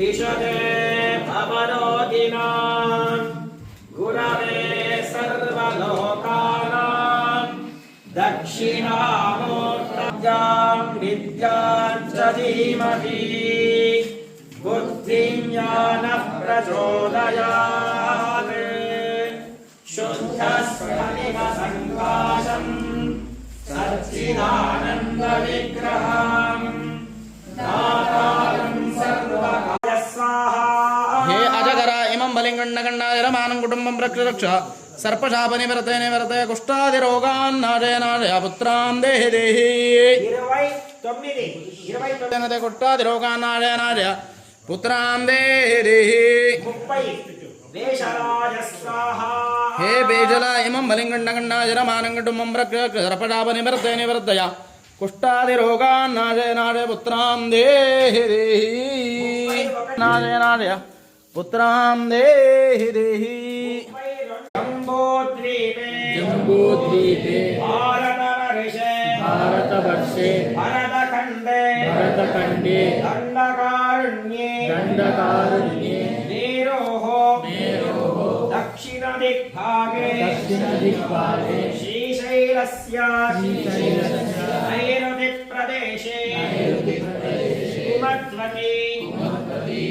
विशदे भवरोधिनां गुरवे सर्वलोकानां दक्षिणामूर्तजां विद्यां च धीमहि बुद्धिं ज्ञानः प्रचोदयात् शुद्धस्फटिकसङ्काशं सच्चिदानन्दविग्रहं दातारं सर्वकार्य स्वाहा। हे अजगर इमं बलिङ्गण्डगण्डाय रमानं कुटुम्बं रक्ष सर्पशापनिवर्ते निवर्ते कुष्ठादिरोगान् नाशय नाशय पुत्रां देहि देहि 29 कुष्ठादिरोगान् नाशय नाशय पुत्रां देहि देहि। हे बेजल इमं बलिङ्गण्डगण्डाय रमानं कुटुम्बं रक्ष सर्पशापनिवर्ते निवर्तय कुष्ठादिरोगान् नाशय नाशय पुत्रां देहि देहि नाशय नाशय पुत्रां देहि देहि। जम्बूद्वीपे भारतवर्षे भरतखण्डे दण्डकारण्ये मेरोः दक्षिणदिग्भागे श्रीशैलस्य नैऋतिप्रदेशे कुमद्वती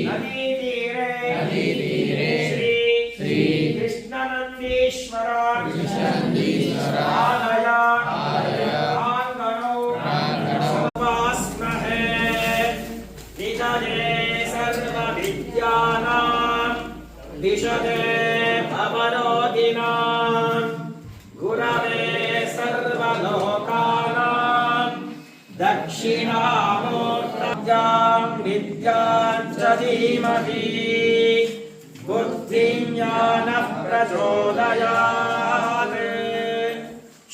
नदीतीरे श्री कृष्णनन्दीश्वर आलयाङ्गणौ समास्महे विजये सर्वविद्यानां विशदे भवरोधिनां गुरवे सर्वलोकानां दक्षिणामूर्तजां विद्यां च धीमहि बुद्धिं ज्ञानः प्रचोदयात्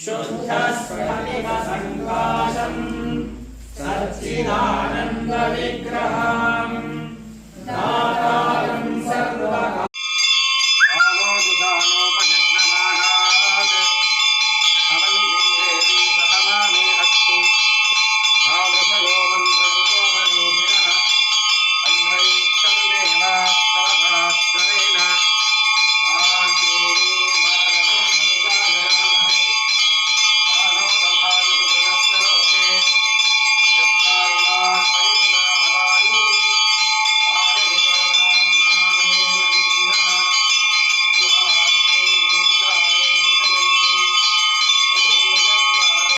शुद्धस्फटिकसङ्काशं सच्चिदानन्दविग्रहं